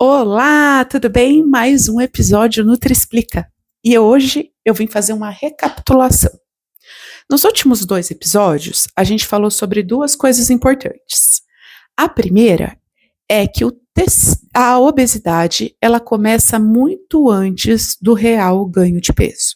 Olá, tudo bem? Mais um episódio Nutri Explica. E hoje eu vim fazer uma recapitulação. Nos últimos 2 episódios, a gente falou sobre 2 coisas importantes. A primeira é que a obesidade ela começa muito antes do real ganho de peso.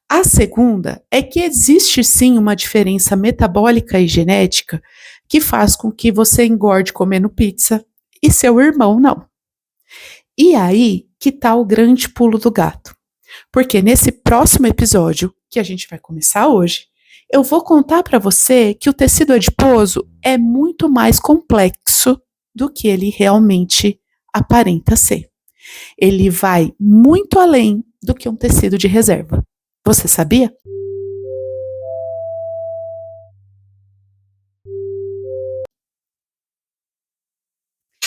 A segunda é que existe sim uma diferença metabólica e genética que faz com que você engorde comendo pizza e seu irmão não. E aí que tá o grande pulo do gato. Porque nesse próximo episódio, que a gente vai começar hoje, eu vou contar para você que o tecido adiposo é muito mais complexo do que ele realmente aparenta ser. Ele vai muito além do que um tecido de reserva. Você sabia?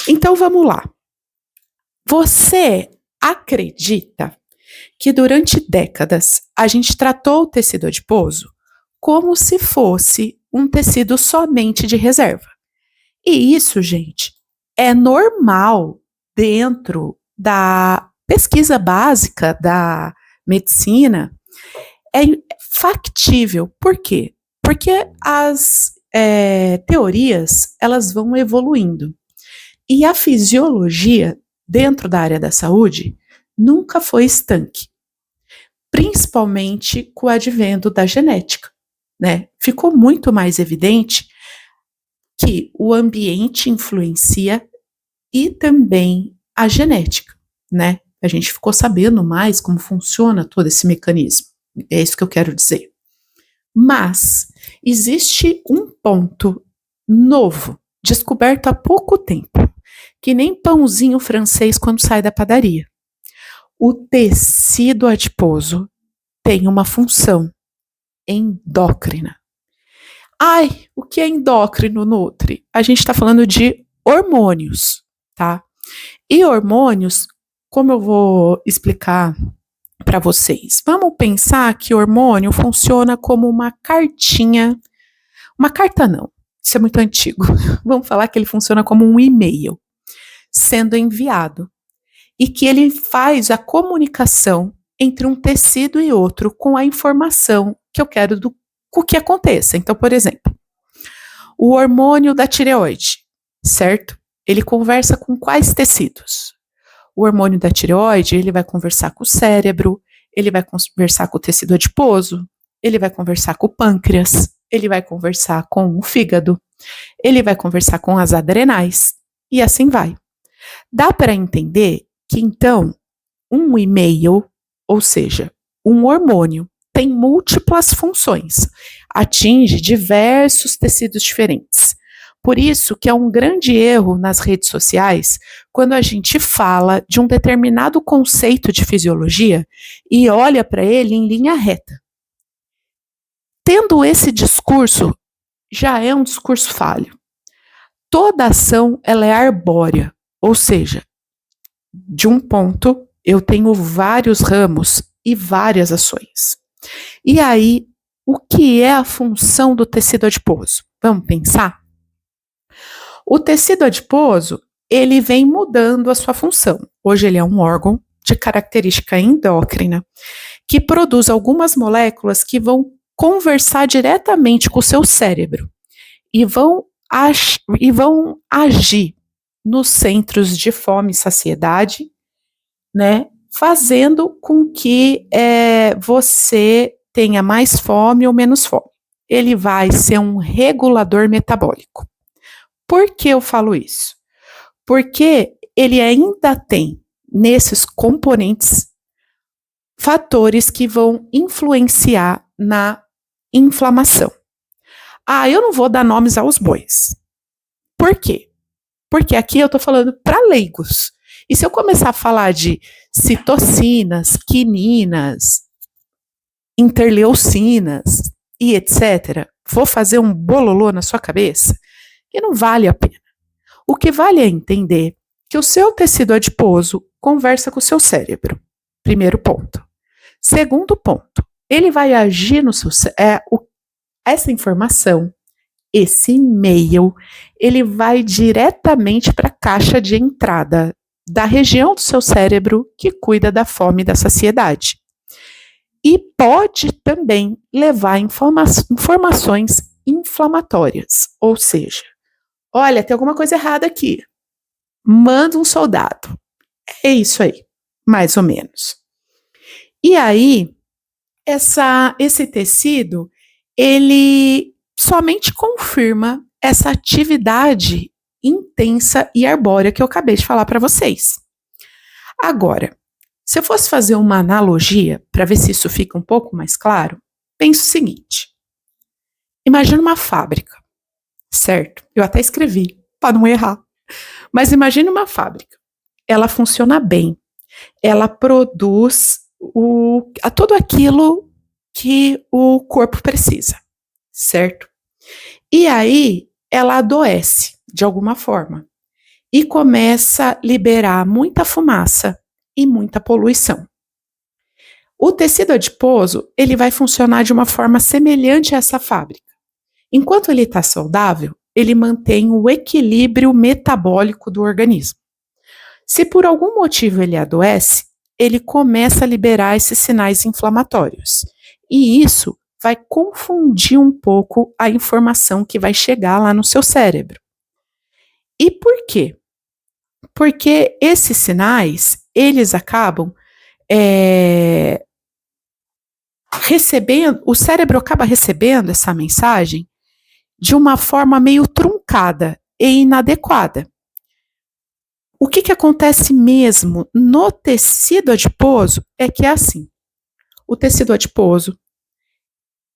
Então vamos lá. Você acredita que durante décadas a gente tratou o tecido adiposo como se fosse um tecido somente de reserva? E isso, gente, é normal dentro da pesquisa básica da medicina, é factível. Por quê? Porque as teorias elas vão evoluindo. E a fisiologia dentro da área da saúde nunca foi estanque, principalmente com o advento da genética, né? Ficou muito mais evidente que o ambiente influencia e também a genética, né? A gente ficou sabendo mais como funciona todo esse mecanismo. É isso que eu quero dizer. Mas existe um ponto novo, descoberto há pouco tempo, que nem pãozinho francês quando sai da padaria. O tecido adiposo tem uma função endócrina. Ai, o que é endócrino, Nutri? A gente está falando de hormônios, tá? E hormônios, como eu vou explicar para vocês? Vamos pensar que hormônio funciona como uma cartinha. Uma carta não, isso é muito antigo. Vamos falar que ele funciona como um e-mail sendo enviado e que ele faz a comunicação entre um tecido e outro com a informação que eu quero que aconteça. Então, por exemplo, o hormônio da tireoide, certo? Ele conversa com quais tecidos? O hormônio da tireoide, ele vai conversar com o cérebro, ele vai conversar com o tecido adiposo, ele vai conversar com o pâncreas, ele vai conversar com o fígado, ele vai conversar com as adrenais, e assim vai. Dá para entender que, então, um e-mail, ou seja, um hormônio, tem múltiplas funções, atinge diversos tecidos diferentes. Por isso que é um grande erro nas redes sociais quando a gente fala de um determinado conceito de fisiologia e olha para ele em linha reta. Tendo esse discurso, já é um discurso falho. Toda ação ela é arbórea, ou seja, de um ponto eu tenho vários ramos e várias ações. E aí, o que é a função do tecido adiposo? Vamos pensar? O tecido adiposo, ele vem mudando a sua função. Hoje ele é um órgão de característica endócrina que produz algumas moléculas que vão conversar diretamente com o seu cérebro e vão agir nos centros de fome e saciedade, né, fazendo com que você tenha mais fome ou menos fome. Ele vai ser um regulador metabólico. Por que eu falo isso? Porque ele ainda tem nesses componentes fatores que vão influenciar na inflamação. Ah, eu não vou dar nomes aos bois. Por quê? Porque aqui eu estou falando para leigos. E se eu começar a falar de citocinas, quininas, interleucinas e etc., vou fazer um bololô na sua cabeça que não vale a pena. O que vale é entender que o seu tecido adiposo conversa com o seu cérebro. Primeiro ponto. Segundo ponto, ele vai agir no seu essa informação, esse e-mail, ele vai diretamente para a caixa de entrada da região do seu cérebro que cuida da fome e da saciedade. E pode também levar informações inflamatórias, ou seja, olha, tem alguma coisa errada aqui. Manda um soldado. É isso aí, mais ou menos. E aí, esse tecido, ele somente confirma essa atividade intensa e arbórea que eu acabei de falar para vocês. Agora, se eu fosse fazer uma analogia, para ver se isso fica um pouco mais claro, pense o seguinte. Imagina uma fábrica, certo? Eu até escrevi, para não errar. Mas imagine uma fábrica. Ela funciona bem. Ela produz tudo aquilo que o corpo precisa, certo? E aí, ela adoece, de alguma forma, e começa a liberar muita fumaça e muita poluição. O tecido adiposo, ele vai funcionar de uma forma semelhante a essa fábrica. Enquanto ele está saudável, ele mantém o equilíbrio metabólico do organismo. Se por algum motivo ele adoece, ele começa a liberar esses sinais inflamatórios. E isso vai confundir um pouco a informação que vai chegar lá no seu cérebro. E por quê? Porque esses sinais, eles acabam recebendo, o cérebro acaba recebendo essa mensagem de uma forma meio truncada e inadequada. O que acontece mesmo no tecido adiposo é que é assim. O tecido adiposo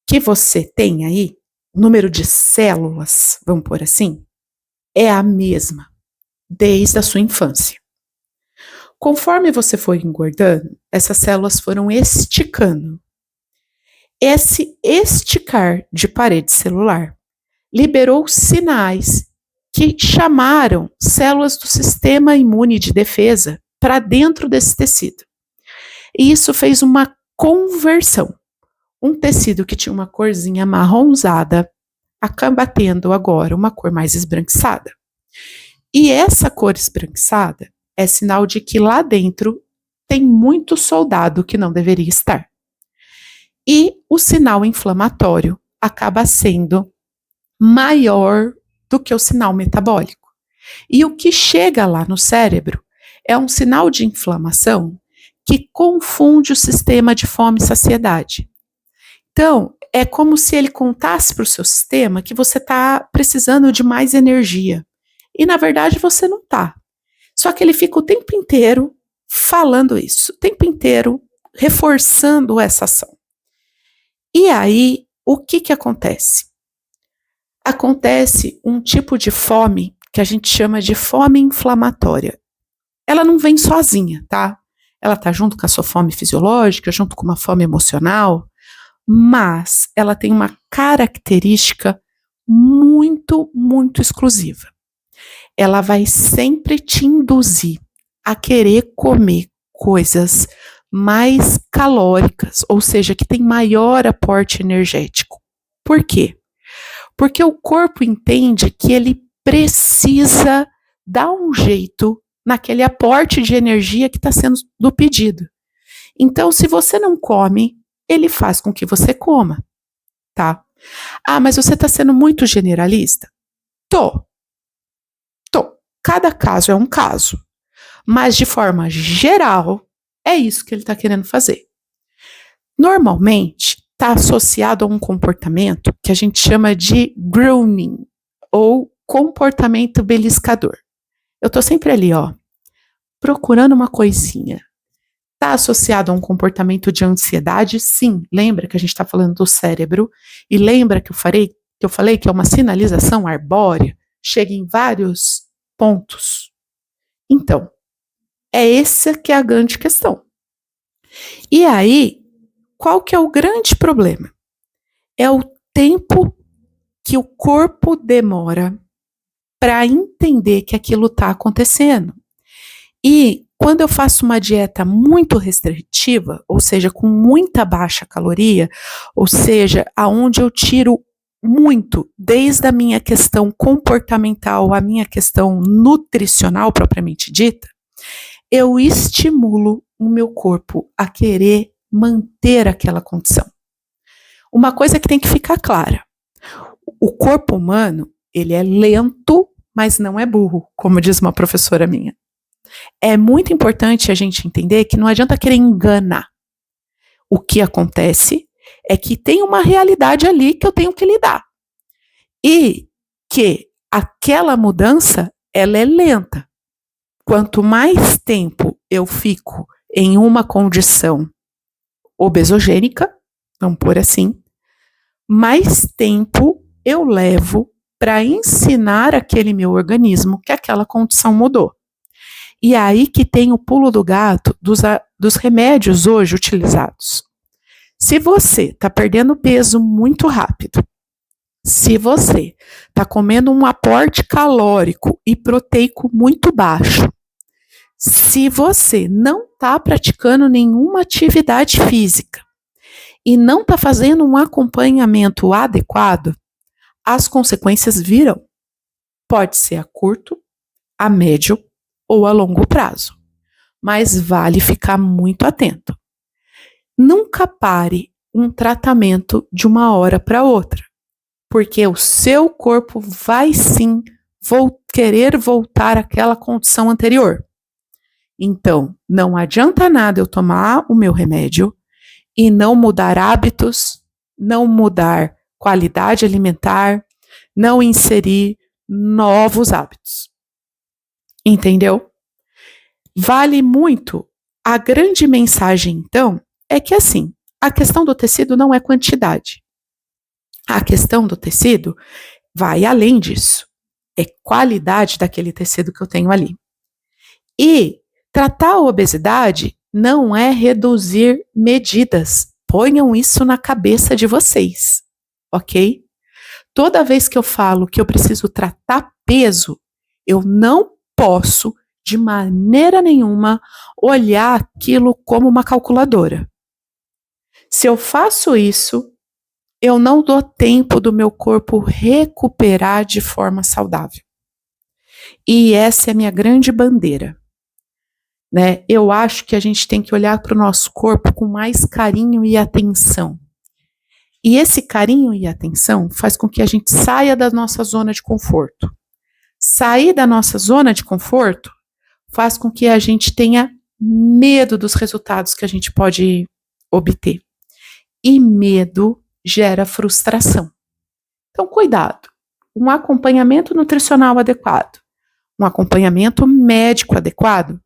que você tem aí, o número de células, vamos pôr assim, é a mesma desde a sua infância. Conforme você foi engordando, essas células foram esticando. Esse esticar de parede celular liberou sinais que chamaram células do sistema imune de defesa para dentro desse tecido. E isso fez uma conversão. Um tecido que tinha uma corzinha marronzada acaba tendo agora uma cor mais esbranquiçada. E essa cor esbranquiçada é sinal de que lá dentro tem muito soldado que não deveria estar. E o sinal inflamatório acaba sendo maior do que o sinal metabólico. E o que chega lá no cérebro é um sinal de inflamação que confunde o sistema de fome e saciedade. Então, é como se ele contasse para o seu sistema que você está precisando de mais energia. E, na verdade, você não está. Só que ele fica o tempo inteiro falando isso, o tempo inteiro reforçando essa ação. E aí, o que acontece? Acontece um tipo de fome que a gente chama de fome inflamatória. Ela não vem sozinha, tá? Ela tá junto com a sua fome fisiológica, junto com uma fome emocional, mas ela tem uma característica muito, muito exclusiva. Ela vai sempre te induzir a querer comer coisas mais calóricas, ou seja, que tem maior aporte energético. Por quê? Porque o corpo entende que ele precisa dar um jeito naquele aporte de energia que está sendo pedido. Então, se você não come, ele faz com que você coma, tá? Ah, mas você está sendo muito generalista? Tô. Cada caso é um caso. Mas, de forma geral, é isso que ele está querendo fazer. Normalmente, está associado a um comportamento que a gente chama de grooming, ou comportamento beliscador. Eu estou sempre ali, ó, procurando uma coisinha. Está associado a um comportamento de ansiedade? Sim. Lembra que a gente está falando do cérebro? E lembra que eu falei que é uma sinalização arbórea? Chega em vários pontos. Então, é essa que é a grande questão. E aí, qual que é o grande problema? É o tempo que o corpo demora para entender que aquilo está acontecendo. E quando eu faço uma dieta muito restritiva, ou seja, com muita baixa caloria, ou seja, aonde eu tiro muito, desde a minha questão comportamental, a minha questão nutricional propriamente dita, eu estimulo o meu corpo a querer manter aquela condição. Uma coisa que tem que ficar clara: o corpo humano, ele é lento, mas não é burro, como diz uma professora minha. É muito importante a gente entender que não adianta querer enganar. O que acontece é que tem uma realidade ali que eu tenho que lidar. E que aquela mudança, ela é lenta. Quanto mais tempo eu fico em uma condição obesogênica, vamos pôr assim, mais tempo eu levo para ensinar aquele meu organismo que aquela condição mudou. E aí que tem o pulo do gato dos remédios hoje utilizados. Se você está perdendo peso muito rápido, se você está comendo um aporte calórico e proteico muito baixo, se você não está praticando nenhuma atividade física e não está fazendo um acompanhamento adequado, as consequências virão. Pode ser a curto, a médio ou a longo prazo. Mas vale ficar muito atento. Nunca pare um tratamento de uma hora para outra, porque o seu corpo vai sim querer voltar àquela condição anterior. Então, não adianta nada eu tomar o meu remédio e não mudar hábitos, não mudar qualidade alimentar, não inserir novos hábitos. Entendeu? Vale muito. A grande mensagem, então, é que assim, a questão do tecido não é quantidade. A questão do tecido vai além disso. É qualidade daquele tecido que eu tenho ali. E tratar a obesidade não é reduzir medidas. Ponham isso na cabeça de vocês, ok? Toda vez que eu falo que eu preciso tratar peso, eu não posso, de maneira nenhuma, olhar aquilo como uma calculadora. Se eu faço isso, eu não dou tempo do meu corpo recuperar de forma saudável. E essa é a minha grande bandeira. Né? Eu acho que a gente tem que olhar para o nosso corpo com mais carinho e atenção. E esse carinho e atenção faz com que a gente saia da nossa zona de conforto. Sair da nossa zona de conforto faz com que a gente tenha medo dos resultados que a gente pode obter. E medo gera frustração. Então, cuidado. Um acompanhamento nutricional adequado, um acompanhamento médico adequado,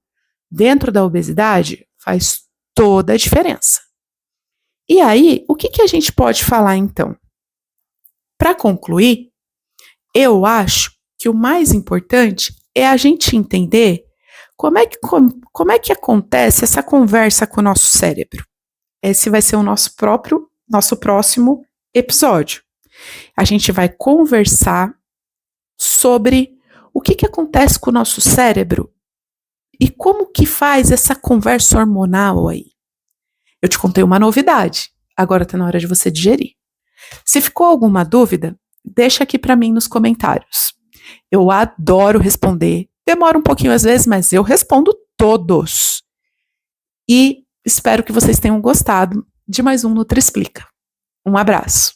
dentro da obesidade, faz toda a diferença. E aí, o que a gente pode falar então? Para concluir, eu acho que o mais importante é a gente entender como é que acontece essa conversa com o nosso cérebro. Esse vai ser o nosso próximo episódio. A gente vai conversar sobre o que acontece com o nosso cérebro e como que faz essa conversa hormonal aí. Eu te contei uma novidade, agora está na hora de você digerir. Se ficou alguma dúvida, deixa aqui para mim nos comentários. Eu adoro responder, demora um pouquinho às vezes, mas eu respondo todos. E espero que vocês tenham gostado de mais um Nutri Explica. Um abraço.